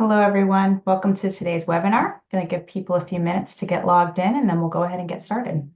Hello, everyone. Welcome to today's webinar. I'm going to give people a few minutes to get logged in, and then we'll go ahead and get started.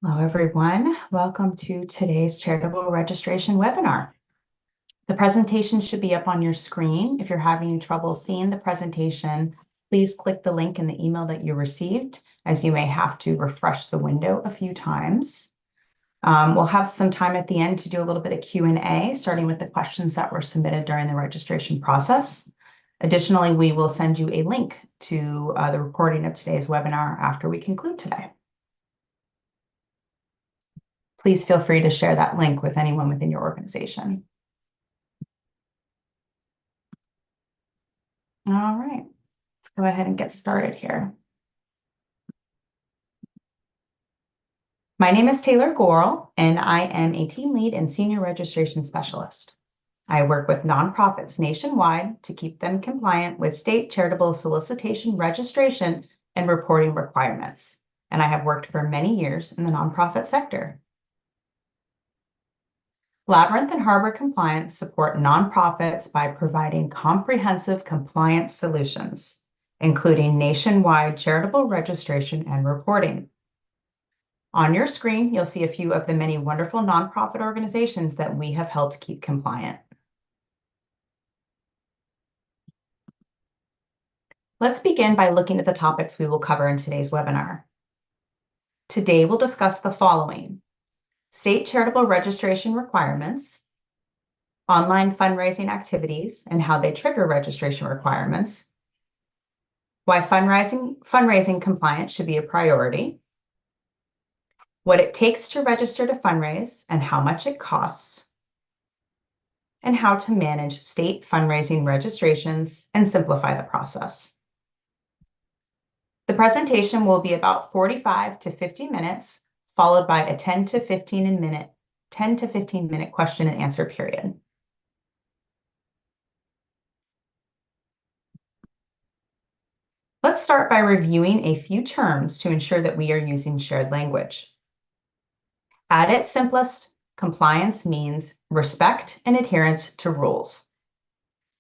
Hello, everyone. Welcome to today's Charitable Registration webinar. The presentation should be up on your screen. If you're having trouble seeing the presentation, please click the link in the email that you received, as you may have to refresh the window a few times. We'll have some time at the end to do a little bit of Q&A, starting with the questions that were submitted during the registration process. Additionally, we will send you a link to the recording of today's webinar after we conclude today. Please feel free to share that link with anyone within your organization. All right, let's go ahead and get started here. My name is Taylor Gorel, and I am a team lead and senior registration specialist. I work with nonprofits nationwide to keep them compliant with state charitable solicitation registration and reporting requirements, and I have worked for many years in the nonprofit sector. Labyrinth and Harbor Compliance support nonprofits by providing comprehensive compliance solutions, including nationwide charitable registration and reporting. On your screen, you'll see a few of the many wonderful nonprofit organizations that we have helped keep compliant. Let's begin by looking at the topics we will cover in today's webinar. Today, we'll discuss the following: state charitable registration requirements, online fundraising activities and how they trigger registration requirements, why fundraising compliance should be a priority, what it takes to register to fundraise and how much it costs, and how to manage state fundraising registrations and simplify the process. The presentation will be about 45 to 50 minutes, followed by a 10 to 15 minute question and answer period. Let's start by reviewing a few terms to ensure that we are using shared language. At its simplest, compliance means respect and adherence to rules.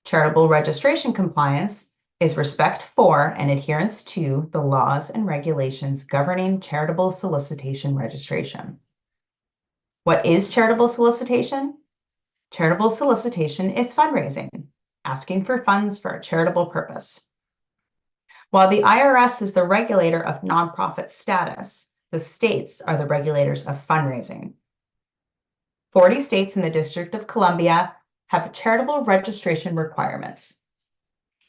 Charitable registration compliance is respect for and adherence to the laws and regulations governing charitable solicitation registration. What is charitable solicitation? Charitable solicitation is fundraising, asking for funds for a charitable purpose. While the IRS is the regulator of nonprofit status, the states are the regulators of fundraising. 40 states in the District of Columbia have charitable registration requirements.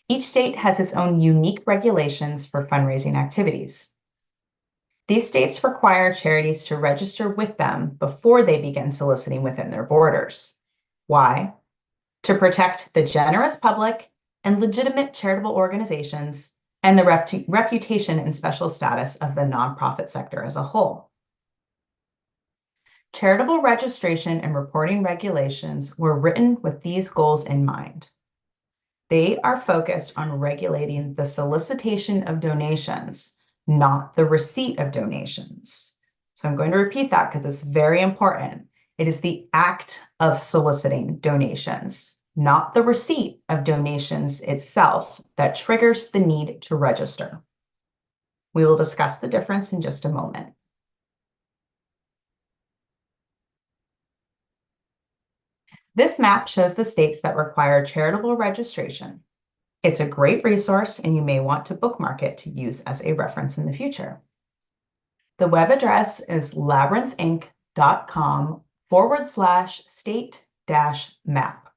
Each state has its own unique regulations for fundraising activities. These states require charities to register with them before they begin soliciting within their borders. Why? To protect the generous public and legitimate charitable organizations and the reputation and special status of the nonprofit sector as a whole. Charitable registration and reporting regulations were written with these goals in mind. They are focused on regulating the solicitation of donations, not the receipt of donations. So I'm going to repeat that because it's very important. It is the act of soliciting donations, not the receipt of donations itself, that triggers the need to register. We will discuss the difference in just a moment. This map shows the states that require charitable registration. It's a great resource, and you may want to bookmark it to use as a reference in the future. The web address is labyrinthinc.com/state-map.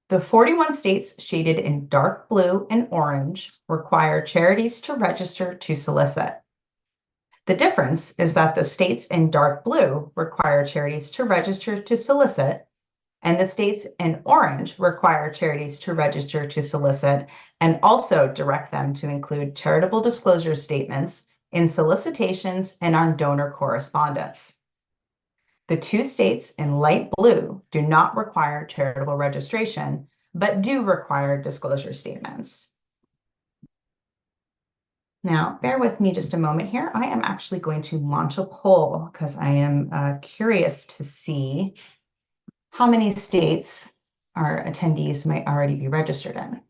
The 41 states shaded in dark blue and orange require charities to register to solicit. The difference is that the states in dark blue require charities to register to solicit, and the states in orange require charities to register to solicit and also direct them to include charitable disclosure statements in solicitations and on donor correspondence. The two states in light blue do not require charitable registration, but do require disclosure statements. Now, bear with me just a moment here. I am actually going to launch a poll because I am curious to see how many states our attendees might already be registered in.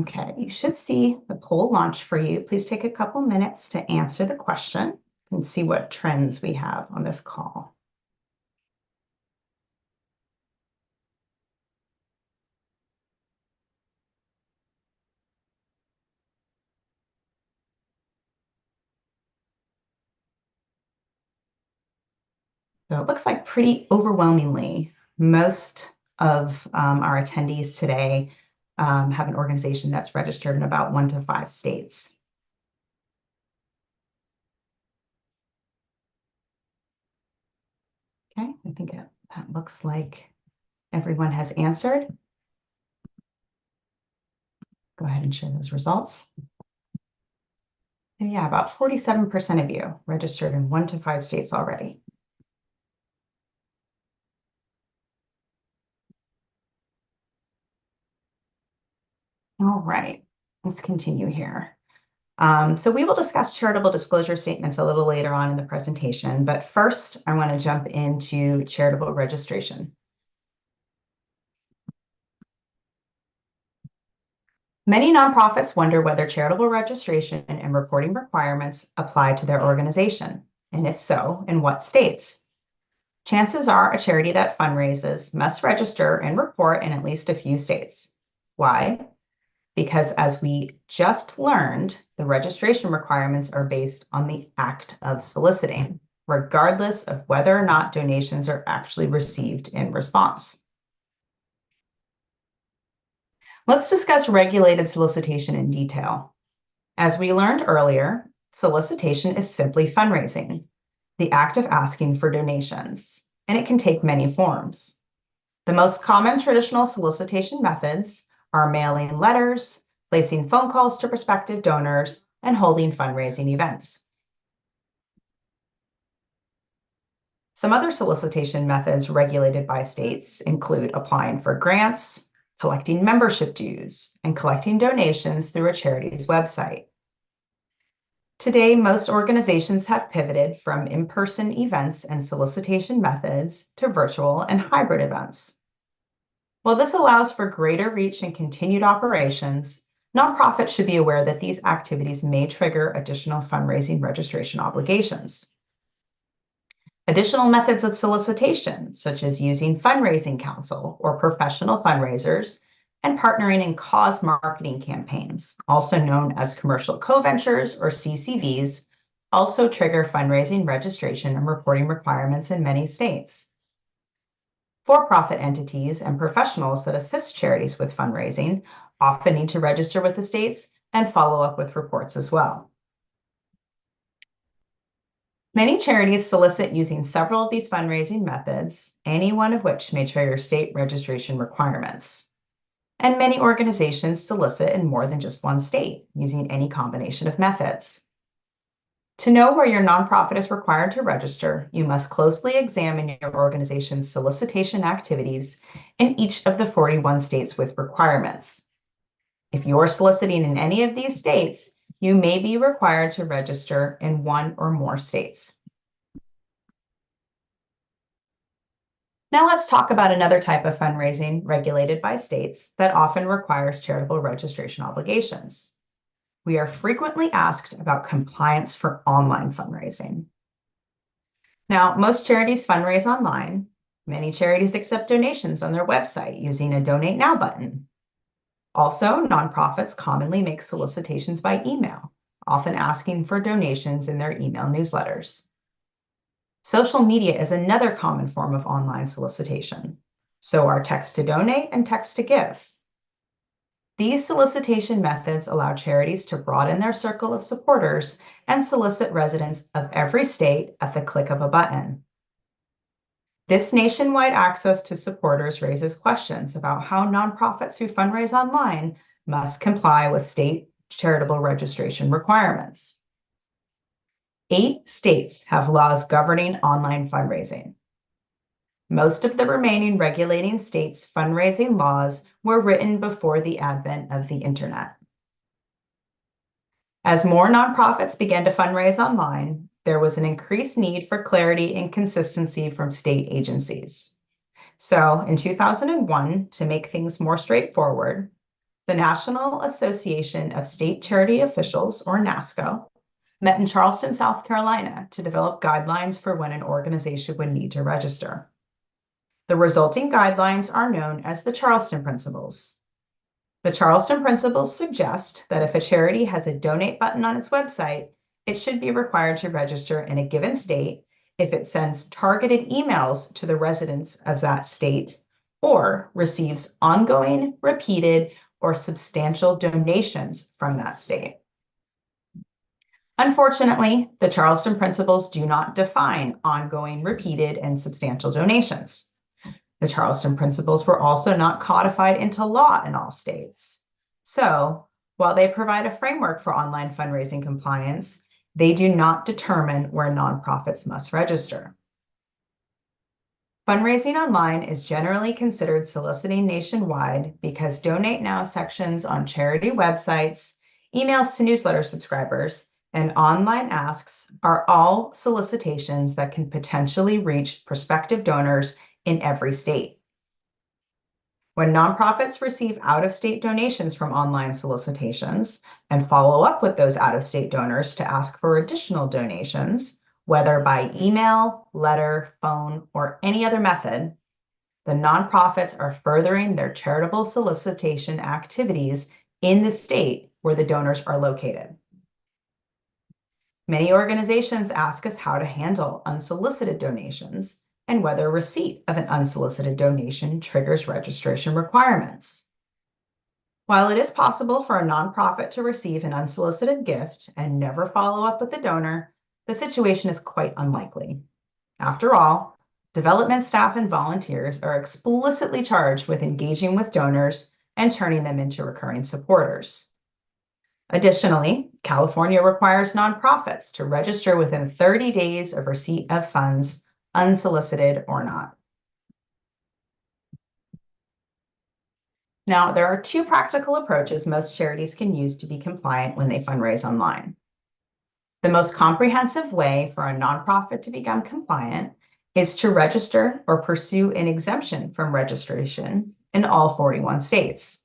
Okay, you should see the poll launch for you. Please take a couple minutes to answer the question and see what trends we have on this call. So it looks like pretty overwhelmingly, most of our attendees today have an organization that's registered in about 1 to 5 states. Okay, I think that looks like everyone has answered. Go ahead and share those results. And yeah, about 47% of you registered in 1 to 5 states already. All right, let's continue here. So we will discuss charitable disclosure statements a little later on in the presentation, but first I want to jump into charitable registration. Many nonprofits wonder whether charitable registration and reporting requirements apply to their organization, and if so, in what states? Chances are a charity that fundraises must register and report in at least a few states. Why? Because as we just learned, the registration requirements are based on the act of soliciting, regardless of whether or not donations are actually received in response. Let's discuss regulated solicitation in detail. As we learned earlier, solicitation is simply fundraising, the act of asking for donations, and it can take many forms. The most common traditional solicitation methods are mailing letters, placing phone calls to prospective donors, and holding fundraising events. Some other solicitation methods regulated by states include applying for grants, collecting membership dues, and collecting donations through a charity's website. Today, most organizations have pivoted from in-person events and solicitation methods to virtual and hybrid events. While this allows for greater reach and continued operations, nonprofits should be aware that these activities may trigger additional fundraising registration obligations. Additional methods of solicitation, such as using fundraising counsel or professional fundraisers, and partnering in cause marketing campaigns, also known as commercial co-ventures or CCVs, also trigger fundraising registration and reporting requirements in many states. For-profit entities and professionals that assist charities with fundraising often need to register with the states and follow up with reports as well. Many charities solicit using several of these fundraising methods, any one of which may trigger state registration requirements. And many organizations solicit in more than just one state, using any combination of methods. To know where your nonprofit is required to register, you must closely examine your organization's solicitation activities in each of the 41 states with requirements. If you're soliciting in any of these states, you may be required to register in one or more states. Now let's talk about another type of fundraising regulated by states that often requires charitable registration obligations. We are frequently asked about compliance for online fundraising. Now, most charities fundraise online. Many charities accept donations on their website using a Donate Now button. Also, nonprofits commonly make solicitations by email, often asking for donations in their email newsletters. Social media is another common form of online solicitation. So are text to donate and text to give. These solicitation methods allow charities to broaden their circle of supporters and solicit residents of every state at the click of a button. This nationwide access to supporters raises questions about how nonprofits who fundraise online must comply with state charitable registration requirements. 8 states have laws governing online fundraising. Most of the remaining regulating states' fundraising laws were written before the advent of the internet. As more nonprofits began to fundraise online, there was an increased need for clarity and consistency from state agencies. So in 2001, to make things more straightforward, the National Association of State Charity Officials, or NASCO, met in Charleston, South Carolina to develop guidelines for when an organization would need to register. The resulting guidelines are known as the Charleston Principles. The Charleston Principles suggest that if a charity has a donate button on its website, it should be required to register in a given state if it sends targeted emails to the residents of that state or receives ongoing, repeated, or substantial donations from that state. Unfortunately, the Charleston Principles do not define ongoing, repeated, and substantial donations. The Charleston Principles were also not codified into law in all states. So, while they provide a framework for online fundraising compliance, they do not determine where nonprofits must register. Fundraising online is generally considered soliciting nationwide because Donate Now sections on charity websites, emails to newsletter subscribers, and online asks are all solicitations that can potentially reach prospective donors in every state. When nonprofits receive out-of-state donations from online solicitations and follow up with those out-of-state donors to ask for additional donations, whether by email, letter, phone, or any other method, the nonprofits are furthering their charitable solicitation activities in the state where the donors are located. Many organizations ask us how to handle unsolicited donations and whether receipt of an unsolicited donation triggers registration requirements. While it is possible for a nonprofit to receive an unsolicited gift and never follow up with the donor, the situation is quite unlikely. After all, development staff and volunteers are explicitly charged with engaging with donors and turning them into recurring supporters. Additionally, California requires nonprofits to register within 30 days of receipt of funds, unsolicited or not. Now, there are two practical approaches most charities can use to be compliant when they fundraise online. The most comprehensive way for a nonprofit to become compliant is to register or pursue an exemption from registration in all 41 states.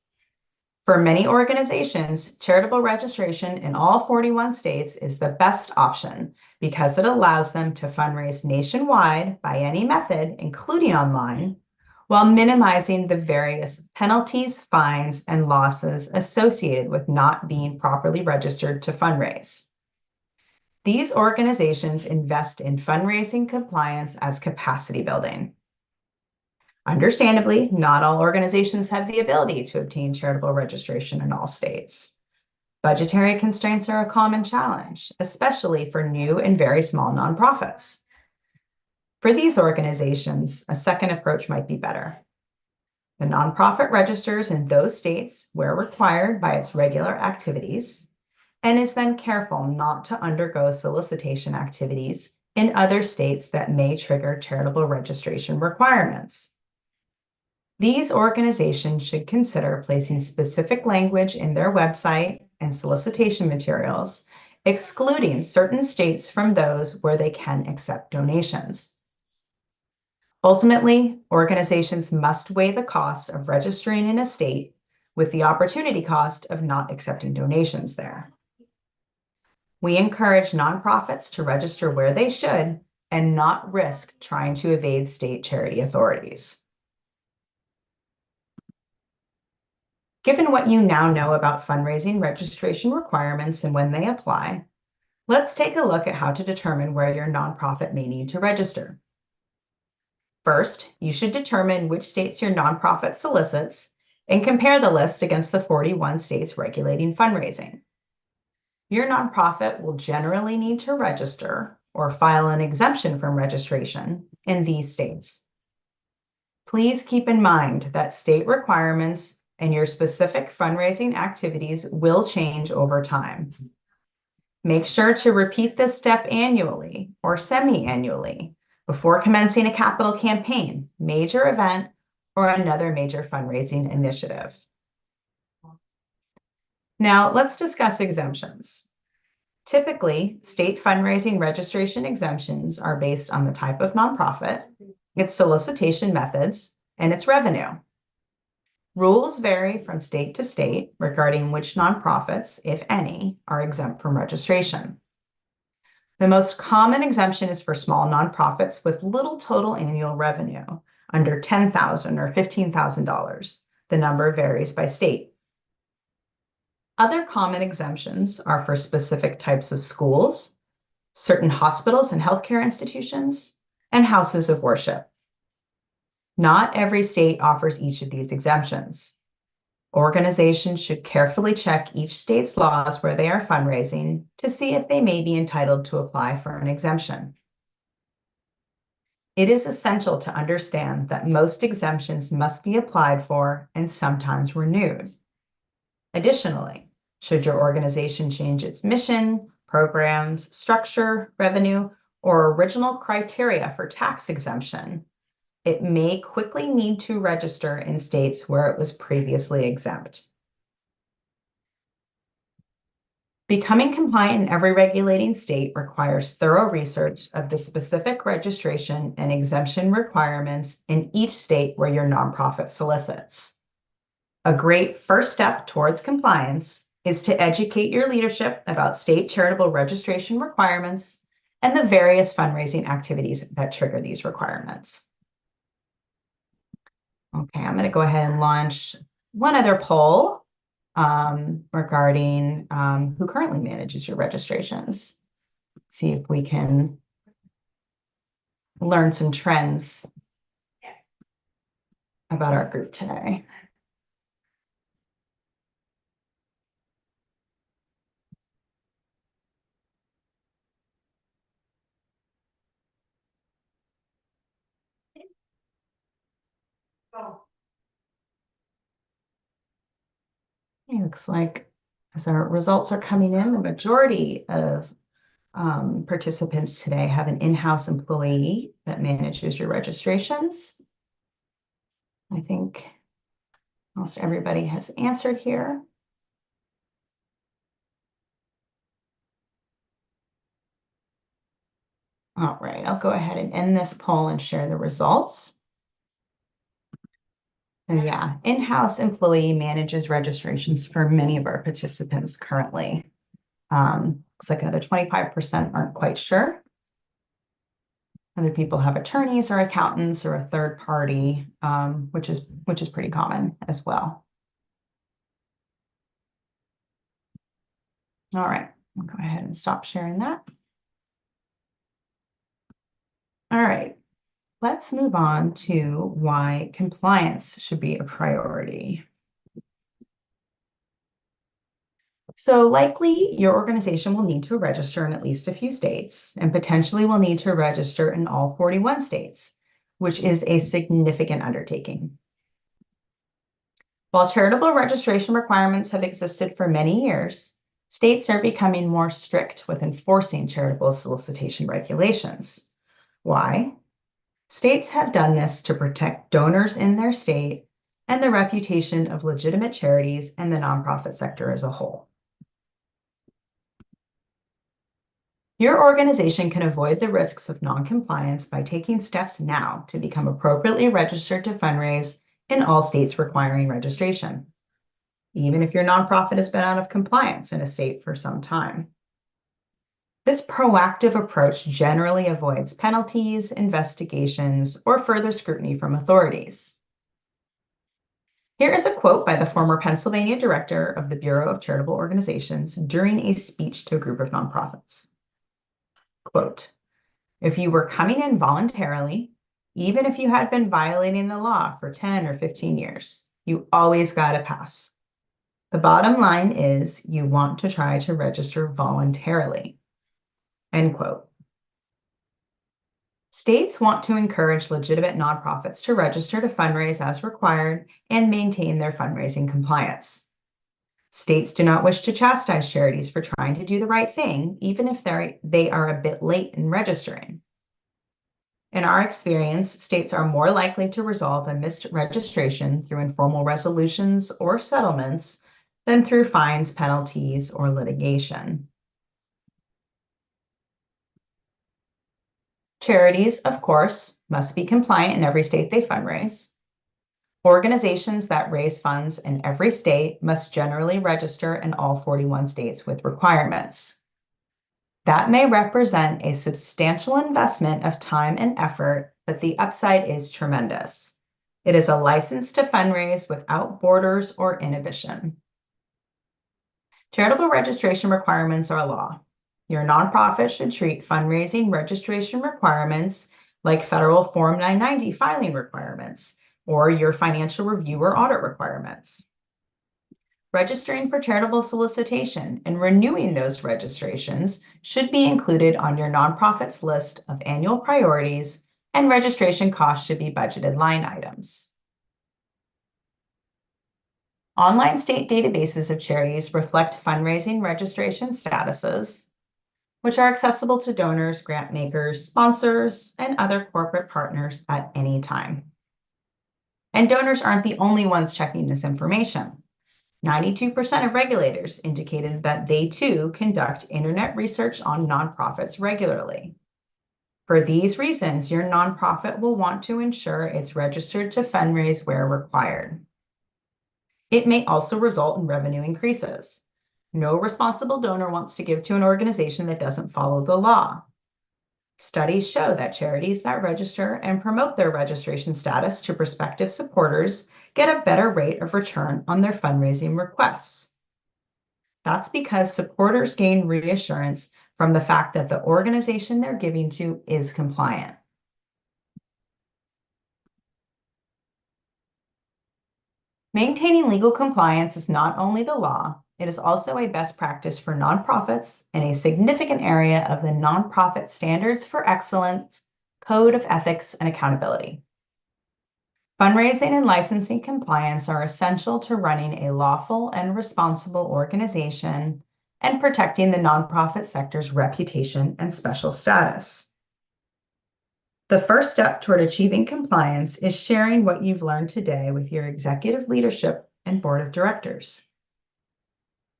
For many organizations, charitable registration in all 41 states is the best option because it allows them to fundraise nationwide by any method, including online, while minimizing the various penalties, fines, and losses associated with not being properly registered to fundraise. These organizations invest in fundraising compliance as capacity building. Understandably, not all organizations have the ability to obtain charitable registration in all states. Budgetary constraints are a common challenge, especially for new and very small nonprofits. For these organizations, a second approach might be better. The nonprofit registers in those states where required by its regular activities and is then careful not to undergo solicitation activities in other states that may trigger charitable registration requirements. These organizations should consider placing specific language in their website and solicitation materials, excluding certain states from those where they can accept donations. Ultimately, organizations must weigh the cost of registering in a state with the opportunity cost of not accepting donations there. We encourage nonprofits to register where they should and not risk trying to evade state charity authorities. Given what you now know about fundraising registration requirements and when they apply, let's take a look at how to determine where your nonprofit may need to register. First, you should determine which states your nonprofit solicits and compare the list against the 41 states regulating fundraising. Your nonprofit will generally need to register or file an exemption from registration in these states. Please keep in mind that state requirements and your specific fundraising activities will change over time. Make sure to repeat this step annually or semi-annually before commencing a capital campaign, major event, or another major fundraising initiative. Now, let's discuss exemptions. Typically, state fundraising registration exemptions are based on the type of nonprofit, its solicitation methods, and its revenue. Rules vary from state to state regarding which nonprofits, if any, are exempt from registration. The most common exemption is for small nonprofits with little total annual revenue, under $10,000 or $15,000. The number varies by state. Other common exemptions are for specific types of schools, certain hospitals and healthcare institutions, and houses of worship. Not every state offers each of these exemptions. Organizations should carefully check each state's laws where they are fundraising to see if they may be entitled to apply for an exemption. It is essential to understand that most exemptions must be applied for and sometimes renewed. Additionally, should your organization change its mission, programs, structure, revenue, or original criteria for tax exemption, it may quickly need to register in states where it was previously exempt. Becoming compliant in every regulating state requires thorough research of the specific registration and exemption requirements in each state where your nonprofit solicits. A great first step towards compliance is to educate your leadership about state charitable registration requirements and the various fundraising activities that trigger these requirements. Okay, I'm going to go ahead and launch one other poll regarding who currently manages your registrations. See if we can learn some trends about our group today. It looks like as our results are coming in, the majority of participants today have an in-house employee that manages your registrations. I think almost everybody has answered here. All right, I'll go ahead and end this poll and share the results. And yeah, in-house employee manages registrations for many of our participants currently. Looks like another 25% aren't quite sure. Other people have attorneys or accountants or a third party, which is pretty common as well. All right, I'll go ahead and stop sharing that. All right, let's move on to why compliance should be a priority. So likely your organization will need to register in at least a few states and potentially will need to register in all 41 states, which is a significant undertaking. While charitable registration requirements have existed for many years, states are becoming more strict with enforcing charitable solicitation regulations. Why? States have done this to protect donors in their state and the reputation of legitimate charities and the nonprofit sector as a whole. Your organization can avoid the risks of noncompliance by taking steps now to become appropriately registered to fundraise in all states requiring registration, even if your nonprofit has been out of compliance in a state for some time. This proactive approach generally avoids penalties, investigations, or further scrutiny from authorities. Here is a quote by the former Pennsylvania director of the Bureau of Charitable Organizations during a speech to a group of nonprofits. Quote, "If you were coming in voluntarily, even if you had been violating the law for 10 or 15 years, you always got a pass. The bottom line is you want to try to register voluntarily." End quote. States want to encourage legitimate nonprofits to register to fundraise as required and maintain their fundraising compliance. States do not wish to chastise charities for trying to do the right thing, even if they are a bit late in registering. In our experience, states are more likely to resolve a missed registration through informal resolutions or settlements than through fines, penalties, or litigation. Charities, of course, must be compliant in every state they fundraise. Organizations that raise funds in every state must generally register in all 41 states with requirements. That may represent a substantial investment of time and effort, but the upside is tremendous. It is a license to fundraise without borders or inhibition. Charitable registration requirements are law. Your nonprofit should treat fundraising registration requirements like federal Form 990 filing requirements or your financial review or audit requirements. Registering for charitable solicitation and renewing those registrations should be included on your nonprofit's list of annual priorities, and registration costs should be budgeted line items. Online state databases of charities reflect fundraising registration statuses, which are accessible to donors, grant makers, sponsors, and other corporate partners at any time. And donors aren't the only ones checking this information. 92% of regulators indicated that they too conduct internet research on nonprofits regularly. For these reasons, your nonprofit will want to ensure it's registered to fundraise where required. It may also result in revenue increases. No responsible donor wants to give to an organization that doesn't follow the law. Studies show that charities that register and promote their registration status to prospective supporters get a better rate of return on their fundraising requests. That's because supporters gain reassurance from the fact that the organization they're giving to is compliant. Maintaining legal compliance is not only the law, it is also a best practice for nonprofits and a significant area of the Nonprofit Standards for Excellence Code of Ethics and Accountability. Fundraising and licensing compliance are essential to running a lawful and responsible organization and protecting the nonprofit sector's reputation and special status. The first step toward achieving compliance is sharing what you've learned today with your executive leadership and board of directors.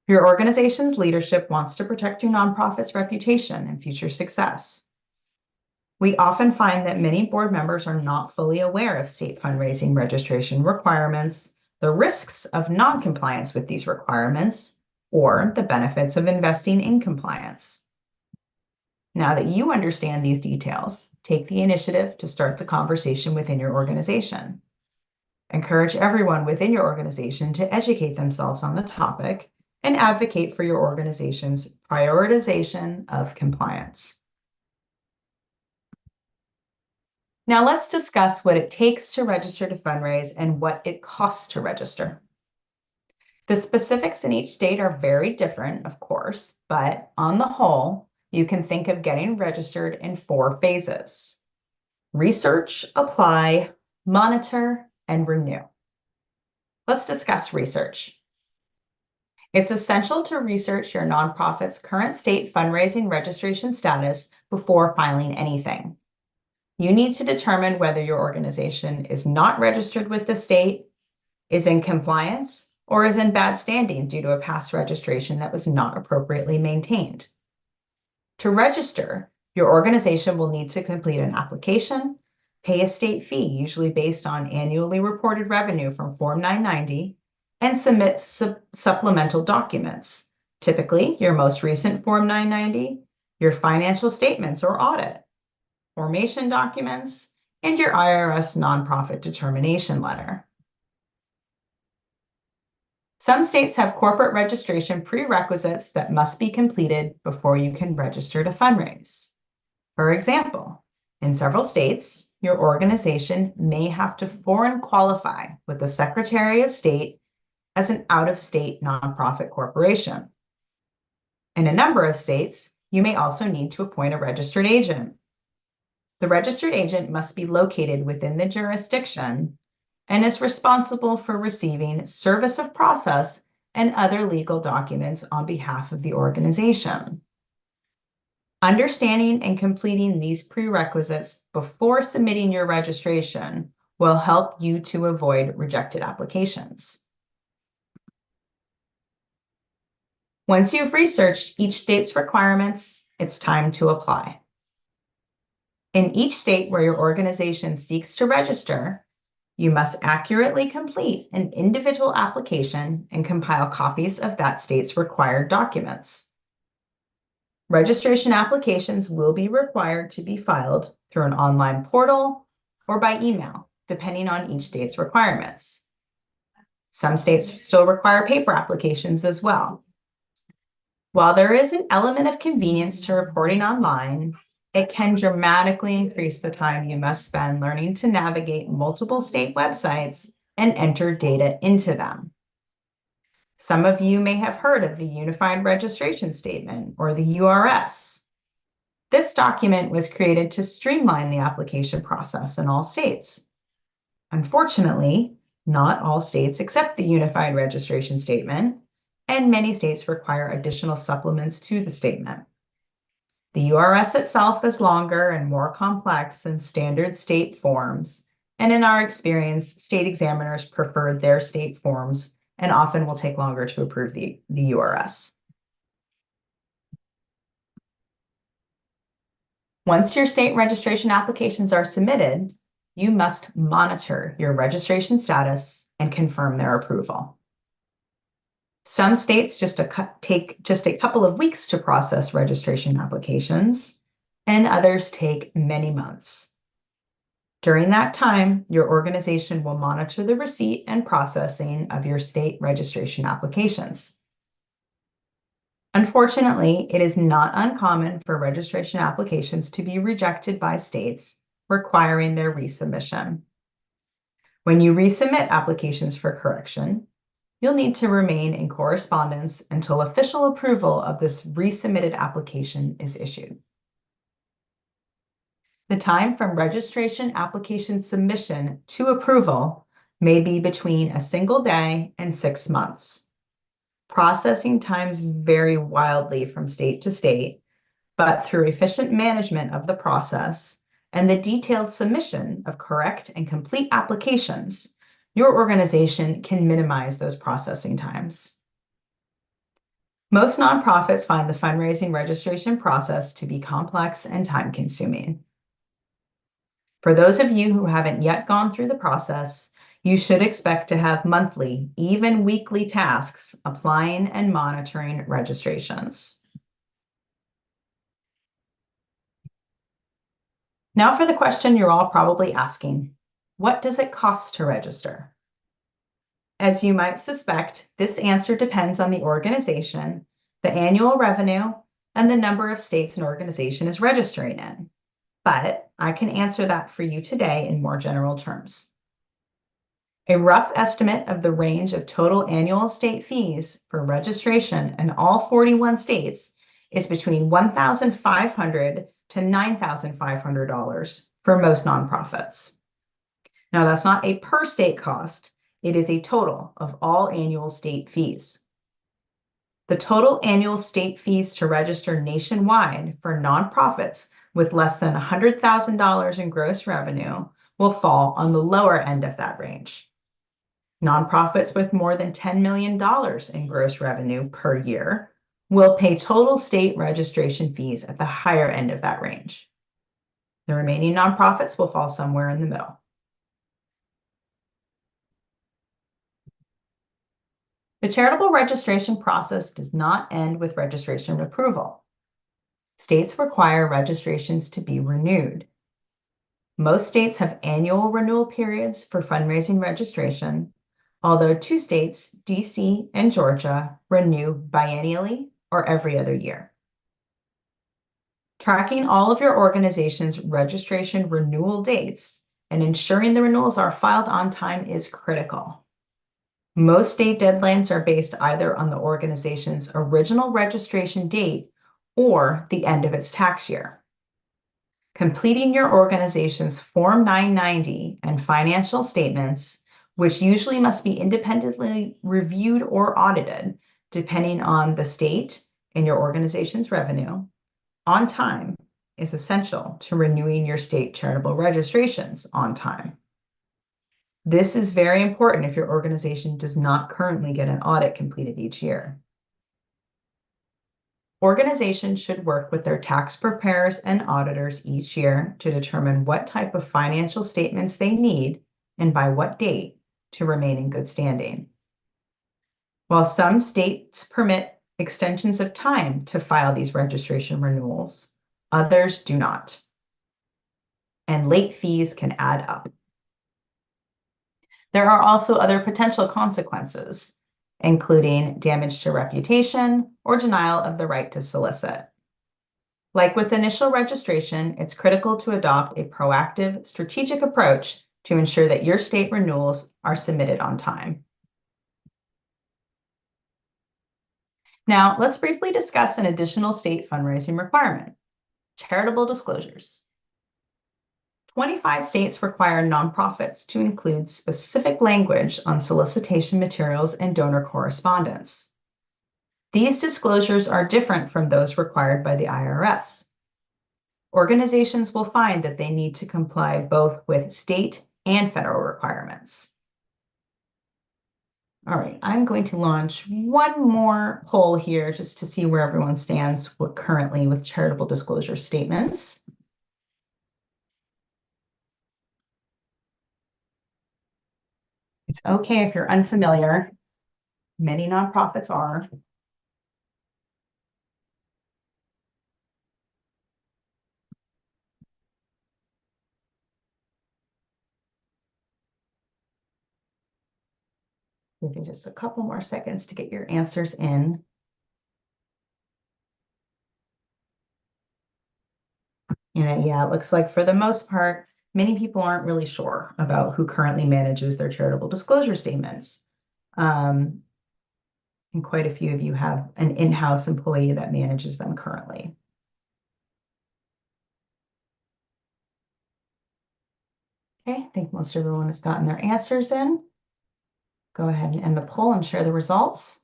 Your organization's leadership wants to protect your nonprofit's reputation and future success. We often find that many board members are not fully aware of state fundraising registration requirements, the risks of non-compliance with these requirements, or the benefits of investing in compliance. Now that you understand these details, take the initiative to start the conversation within your organization. Encourage everyone within your organization to educate themselves on the topic and advocate for your organization's prioritization of compliance. Now let's discuss what it takes to register to fundraise and what it costs to register. The specifics in each state are very different, of course, but on the whole, you can think of getting registered in 4 phases: research, apply, monitor, and renew. Let's discuss research. It's essential to research your nonprofit's current state fundraising registration status before filing anything. You need to determine whether your organization is not registered with the state, is in compliance, or is in bad standing due to a past registration that was not appropriately maintained. To register, your organization will need to complete an application, pay a state fee, usually based on annually reported revenue from Form 990, and submit supplemental documents, typically your most recent Form 990, your financial statements or audit, formation documents, and your IRS nonprofit determination letter. Some states have corporate registration prerequisites that must be completed before you can register to fundraise. For example, in several states, your organization may have to foreign qualify with the Secretary of State as an out-of-state nonprofit corporation. In a number of states, you may also need to appoint a registered agent. The registered agent must be located within the jurisdiction and is responsible for receiving service of process and other legal documents on behalf of the organization. Understanding and completing these prerequisites before submitting your registration will help you to avoid rejected applications. Once you've researched each state's requirements, it's time to apply. In each state where your organization seeks to register, you must accurately complete an individual application and compile copies of that state's required documents. Registration applications will be required to be filed through an online portal or by email, depending on each state's requirements. Some states still require paper applications as well. While there is an element of convenience to reporting online, it can dramatically increase the time you must spend learning to navigate multiple state websites and enter data into them. Some of you may have heard of the Unified Registration Statement, or the URS. This document was created to streamline the application process in all states. Unfortunately, not all states accept the Unified Registration Statement, and many states require additional supplements to the statement. The URS itself is longer and more complex than standard state forms, and in our experience, state examiners prefer their state forms and often will take longer to approve the URS. Once your state registration applications are submitted, you must monitor your registration status and confirm their approval. Some states take just a couple of weeks to process registration applications, and others take many months. During that time, your organization will monitor the receipt and processing of your state registration applications. Unfortunately, it is not uncommon for registration applications to be rejected by states, requiring their resubmission. When you resubmit applications for correction, you'll need to remain in correspondence until official approval of this resubmitted application is issued. The time from registration application submission to approval may be between a single day and 6 months. Processing times vary wildly from state to state, but through efficient management of the process and the detailed submission of correct and complete applications, your organization can minimize those processing times. Most nonprofits find the fundraising registration process to be complex and time-consuming. For those of you who haven't yet gone through the process, you should expect to have monthly, even weekly tasks applying and monitoring registrations. Now for the question you're all probably asking, what does it cost to register? As you might suspect, this answer depends on the organization, the annual revenue, and the number of states an organization is registering in. But I can answer that for you today in more general terms. A rough estimate of the range of total annual state fees for registration in all 41 states is between $1,500 to $9,500 for most nonprofits. Now, that's not a per state cost. It is a total of all annual state fees. The total annual state fees to register nationwide for nonprofits with less than $100,000 in gross revenue will fall on the lower end of that range. Nonprofits with more than $10 million in gross revenue per year will pay total state registration fees at the higher end of that range. The remaining nonprofits will fall somewhere in the middle. The charitable registration process does not end with registration approval. States require registrations to be renewed. Most states have annual renewal periods for fundraising registration, although 2 states, DC and Georgia, renew biennially or every other year. Tracking all of your organization's registration renewal dates and ensuring the renewals are filed on time is critical. Most state deadlines are based either on the organization's original registration date or the end of its tax year. Completing your organization's Form 990 and financial statements, which usually must be independently reviewed or audited, depending on the state and your organization's revenue, on time is essential to renewing your state charitable registrations on time. This is very important if your organization does not currently get an audit completed each year. Organizations should work with their tax preparers and auditors each year to determine what type of financial statements they need and by what date to remain in good standing. While some states permit extensions of time to file these registration renewals, others do not. And late fees can add up. There are also other potential consequences, including damage to reputation or denial of the right to solicit. Like with initial registration, it's critical to adopt a proactive, strategic approach to ensure that your state renewals are submitted on time. Now, let's briefly discuss an additional state fundraising requirement: charitable disclosures. 25 states require nonprofits to include specific language on solicitation materials and donor correspondence. These disclosures are different from those required by the IRS. Organizations will find that they need to comply both with state and federal requirements. All right, I'm going to launch one more poll here just to see where everyone stands currently with charitable disclosure statements. It's okay if you're unfamiliar. Many nonprofits are. Maybe just a couple more seconds to get your answers in. And yeah, it looks like for the most part, many people aren't really sure about who currently manages their charitable disclosure statements. And quite a few of you have an in-house employee that manages them currently. Okay, I think most everyone has gotten their answers in. Go ahead and end the poll and share the results.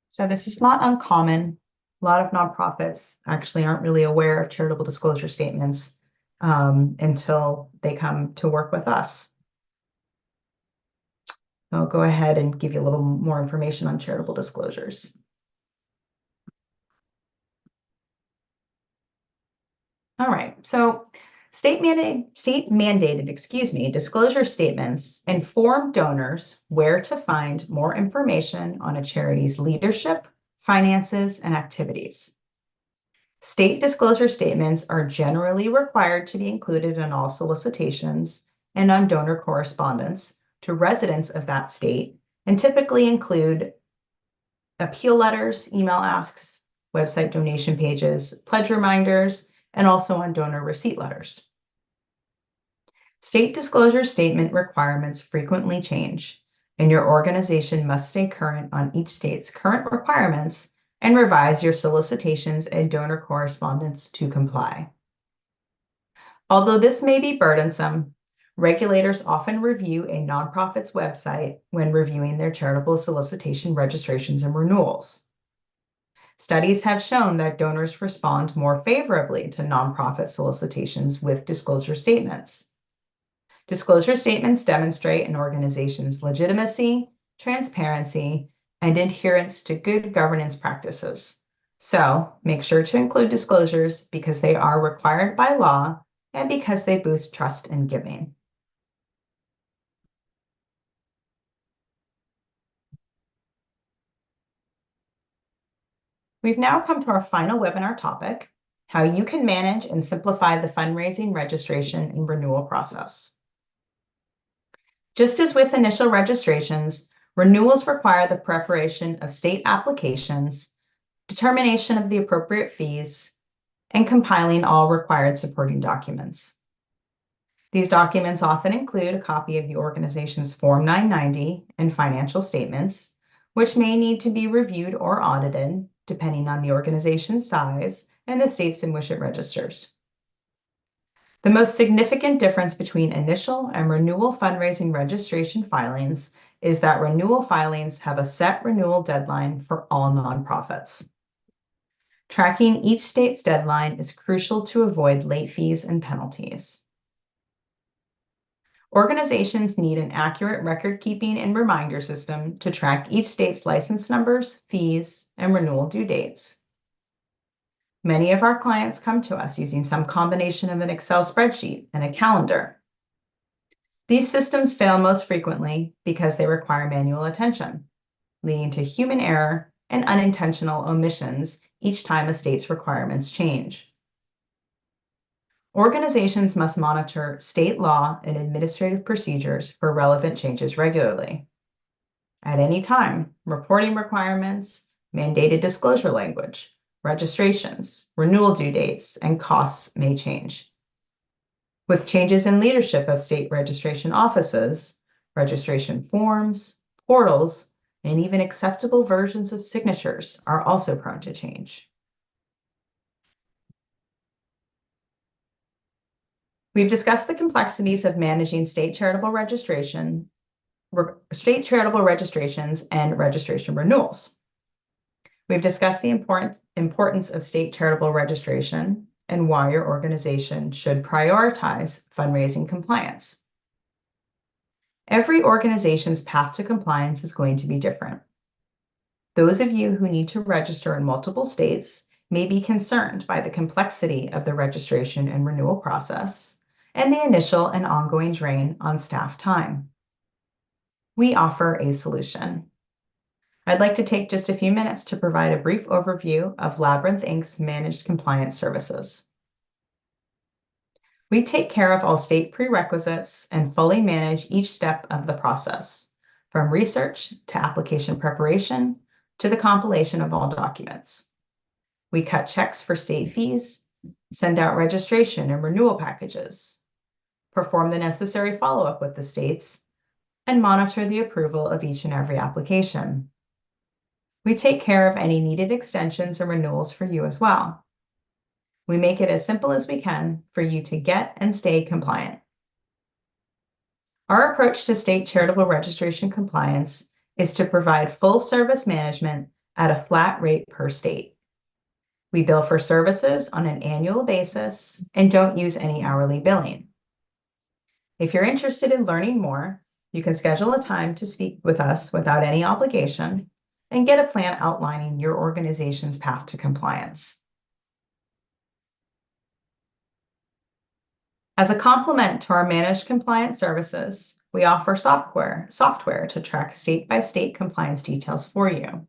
So this is not uncommon. A lot of nonprofits actually aren't really aware of charitable disclosure statements until they come to work with us. I'll go ahead and give you a little more information on charitable disclosures. All right, so state-mandated, disclosure statements inform donors where to find more information on a charity's leadership, finances, and activities. State disclosure statements are generally required to be included in all solicitations and on donor correspondence to residents of that state, and typically include appeal letters, email asks, website donation pages, pledge reminders, and also on donor receipt letters. State disclosure statement requirements frequently change, and your organization must stay current on each state's current requirements and revise your solicitations and donor correspondence to comply. Although this may be burdensome, regulators often review a nonprofit's website when reviewing their charitable solicitation registrations and renewals. Studies have shown that donors respond more favorably to nonprofit solicitations with disclosure statements. Disclosure statements demonstrate an organization's legitimacy, transparency, and adherence to good governance practices. So make sure to include disclosures because they are required by law and because they boost trust in giving. We've now come to our final webinar topic, how you can manage and simplify the fundraising, registration, and renewal process. Just as with initial registrations, renewals require the preparation of state applications, determination of the appropriate fees, and compiling all required supporting documents. These documents often include a copy of the organization's Form 990 and financial statements, which may need to be reviewed or audited, depending on the organization's size and the states in which it registers. The most significant difference between initial and renewal fundraising registration filings is that renewal filings have a set renewal deadline for all nonprofits. Tracking each state's deadline is crucial to avoid late fees and penalties. Organizations need an accurate record-keeping and reminder system to track each state's license numbers, fees, and renewal due dates. Many of our clients come to us using some combination of an Excel spreadsheet and a calendar. These systems fail most frequently because they require manual attention, leading to human error and unintentional omissions each time a state's requirements change. Organizations must monitor state law and administrative procedures for relevant changes regularly. At any time, reporting requirements, mandated disclosure language, registrations, renewal due dates, and costs may change. With changes in leadership of state registration offices, registration forms, portals, and even acceptable versions of signatures are also prone to change. We've discussed the complexities of managing state charitable registrations and registration renewals. We've discussed the importance of state charitable registration and why your organization should prioritize fundraising compliance. Every organization's path to compliance is going to be different. Those of you who need to register in multiple states may be concerned by the complexity of the registration and renewal process and the initial and ongoing drain on staff time. We offer a solution. I'd like to take just a few minutes to provide a brief overview of Labyrinth Inc.'s managed compliance services. We take care of all state prerequisites and fully manage each step of the process, from research to application preparation to the compilation of all documents. We cut checks for state fees, send out registration and renewal packages, perform the necessary follow-up with the states, and monitor the approval of each and every application. We take care of any needed extensions and renewals for you as well. We make it as simple as we can for you to get and stay compliant. Our approach to state charitable registration compliance is to provide full service management at a flat rate per state. We bill for services on an annual basis and don't use any hourly billing. If you're interested in learning more, you can schedule a time to speak with us without any obligation and get a plan outlining your organization's path to compliance. As a complement to our managed compliance services, we offer software to track state-by-state compliance details for you.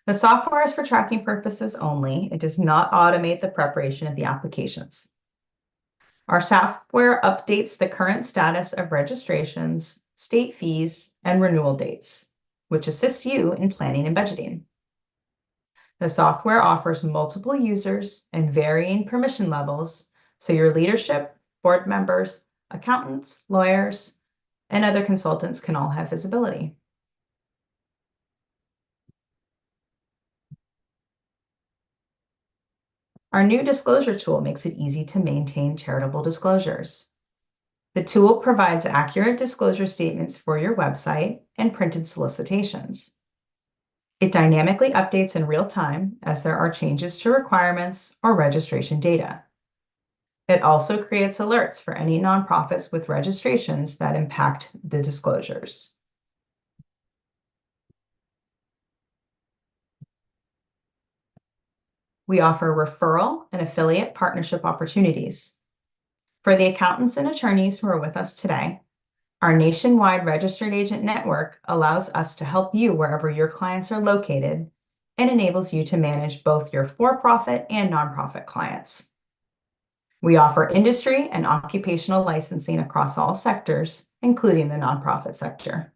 The software is for tracking purposes only. It does not automate the preparation of the applications. Our software updates the current status of registrations, state fees, and renewal dates, which assist you in planning and budgeting. The software offers multiple users and varying permission levels, so your leadership, board members, accountants, lawyers, and other consultants can all have visibility. Our new disclosure tool makes it easy to maintain charitable disclosures. The tool provides accurate disclosure statements for your website and printed solicitations. It dynamically updates in real time as there are changes to requirements or registration data. It also creates alerts for any nonprofits with registrations that impact the disclosures. We offer referral and affiliate partnership opportunities. For the accountants and attorneys who are with us today, our nationwide registered agent network allows us to help you wherever your clients are located and enables you to manage both your for-profit and nonprofit clients. We offer industry and occupational licensing across all sectors, including the nonprofit sector.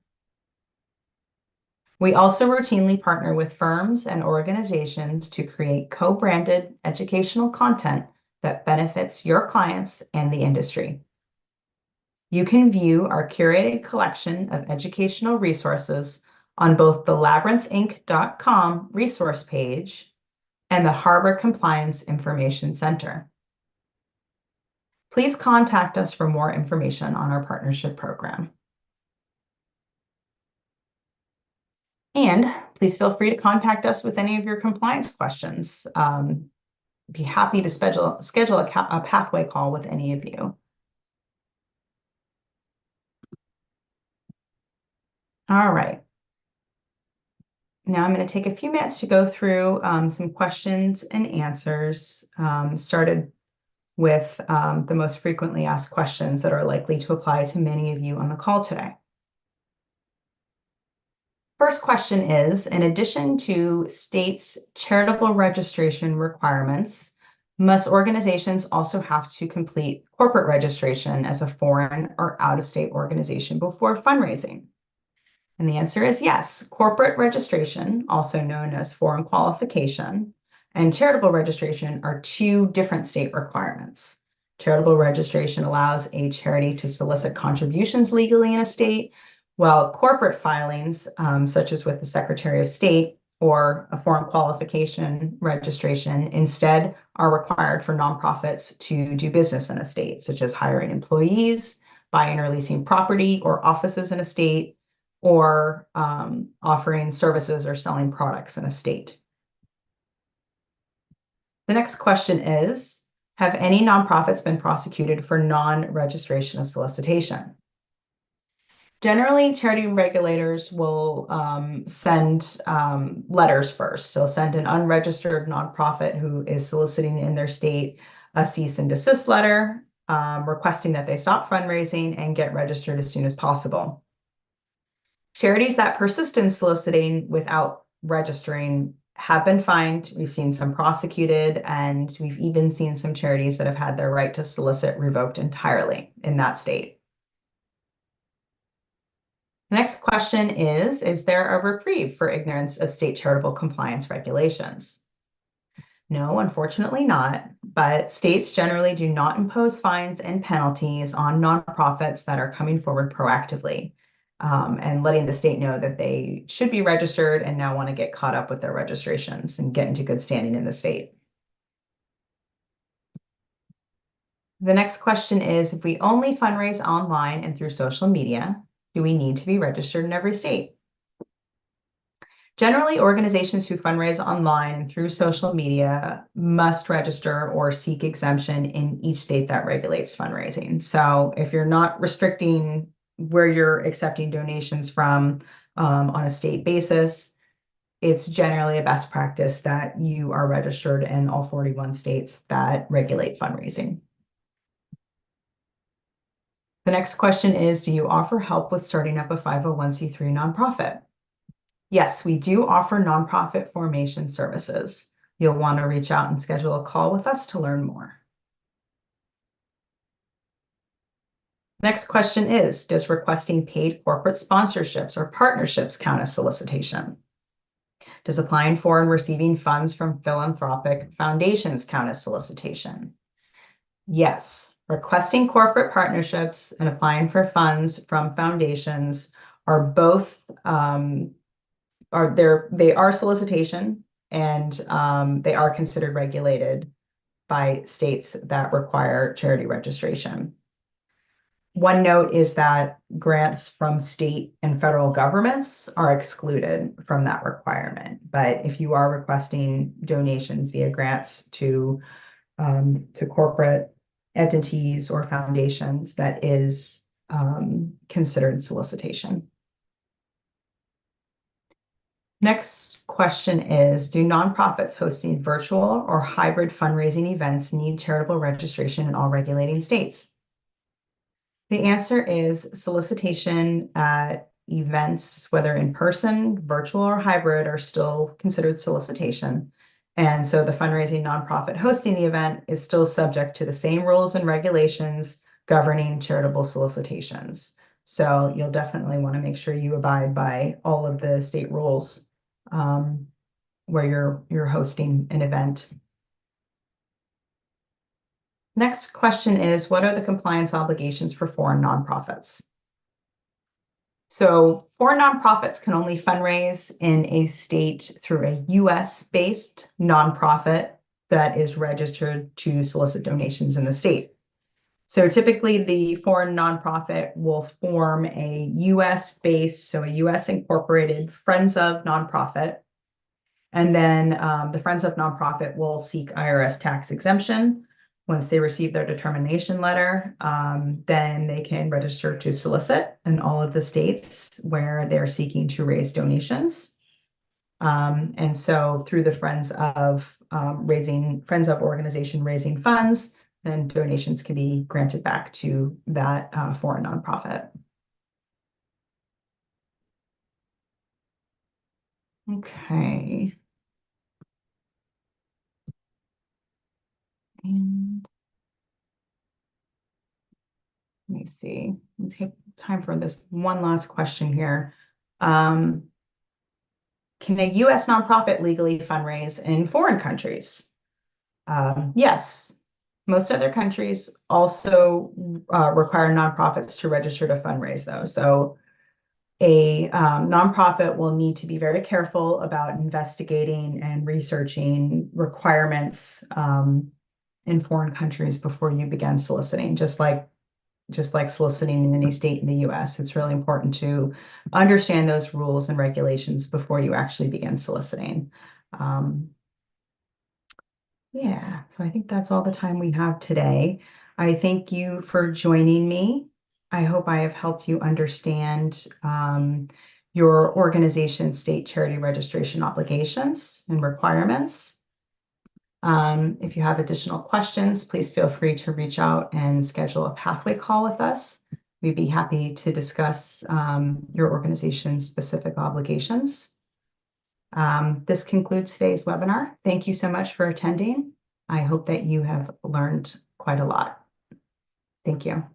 We also routinely partner with firms and organizations to create co-branded educational content that benefits your clients and the industry. You can view our curated collection of educational resources on both the labyrinthinc.com resource page and the Harbor Compliance Information Center. Please contact us for more information on our partnership program. And please feel free to contact us with any of your compliance questions. Be happy to schedule a pathway call with any of you. All right. Now I'm going to take a few minutes to go through some questions and answers, started with the most frequently asked questions that are likely to apply to many of you on the call today. First question is, in addition to states' charitable registration requirements, must organizations also have to complete corporate registration as a foreign or out-of-state organization before fundraising? And the answer is yes. Corporate registration, also known as foreign qualification, and charitable registration are two different state requirements. Charitable registration allows a charity to solicit contributions legally in a state, while corporate filings, such as with the Secretary of State or a foreign qualification registration, instead are required for nonprofits to do business in a state, such as hiring employees, buying or leasing property or offices in a state, or offering services or selling products in a state. The next question is, have any nonprofits been prosecuted for non-registration of solicitation? Generally, charity regulators will send letters first. They'll send an unregistered nonprofit who is soliciting in their state a cease and desist letter, requesting that they stop fundraising and get registered as soon as possible. Charities that persist in soliciting without registering have been fined. We've seen some prosecuted, and we've even seen some charities that have had their right to solicit revoked entirely in that state. The next question is there a reprieve for ignorance of state charitable compliance regulations? No, unfortunately not, but states generally do not impose fines and penalties on nonprofits that are coming forward proactively and letting the state know that they should be registered and now want to get caught up with their registrations and get into good standing in the state. The next question is, if we only fundraise online and through social media, do we need to be registered in every state? Generally, organizations who fundraise online and through social media must register or seek exemption in each state that regulates fundraising. So if you're not restricting where you're accepting donations from on a state basis, it's generally a best practice that you are registered in all 41 states that regulate fundraising. The next question is, do you offer help with starting up a 501c3 nonprofit? Yes, we do offer nonprofit formation services. You'll want to reach out and schedule a call with us to learn more. Next question is, does requesting paid corporate sponsorships or partnerships count as solicitation? Does applying for and receiving funds from philanthropic foundations count as solicitation? Yes, requesting corporate partnerships and applying for funds from foundations are both they are solicitation, and they are considered regulated by states that require charity registration. One note is that grants from state and federal governments are excluded from that requirement. But if you are requesting donations via grants to corporate entities or foundations, that is considered solicitation. Next question is, do nonprofits hosting virtual or hybrid fundraising events need charitable registration in all regulating states? The answer is solicitation at events, whether in person, virtual, or hybrid, are still considered solicitation. And so the fundraising nonprofit hosting the event is still subject to the same rules and regulations governing charitable solicitations. So you'll definitely want to make sure you abide by all of the state rules where you're hosting an event. Next question is, what are the compliance obligations for foreign nonprofits? So foreign nonprofits can only fundraise in a state through a US-based nonprofit that is registered to solicit donations in the state. So typically the foreign nonprofit will form a US-based, so a US incorporated Friends of nonprofit. And then the Friends of nonprofit will seek IRS tax exemption. Once they receive their determination letter, then they can register to solicit in all of the states where they're seeking to raise donations. And so through the Friends of organization raising funds, then donations can be granted back to that foreign nonprofit. Okay. And let me see. We'll take time for this one last question here. Can a US nonprofit legally fundraise in foreign countries? Yes. Most other countries also require nonprofits to register to fundraise, though. So a nonprofit will need to be very careful about investigating and researching requirements in foreign countries before you begin soliciting, just like soliciting in any state in the US. It's really important to understand those rules and regulations before you actually begin soliciting. Yeah, so I think that's all the time we have today. I thank you for joining me. I hope I have helped you understand your organization's state charity registration obligations and requirements. If you have additional questions, please feel free to reach out and schedule a pathway call with us. We'd be happy to discuss your organization's specific obligations. This concludes today's webinar. Thank you so much for attending. I hope that you have learned quite a lot. Thank you.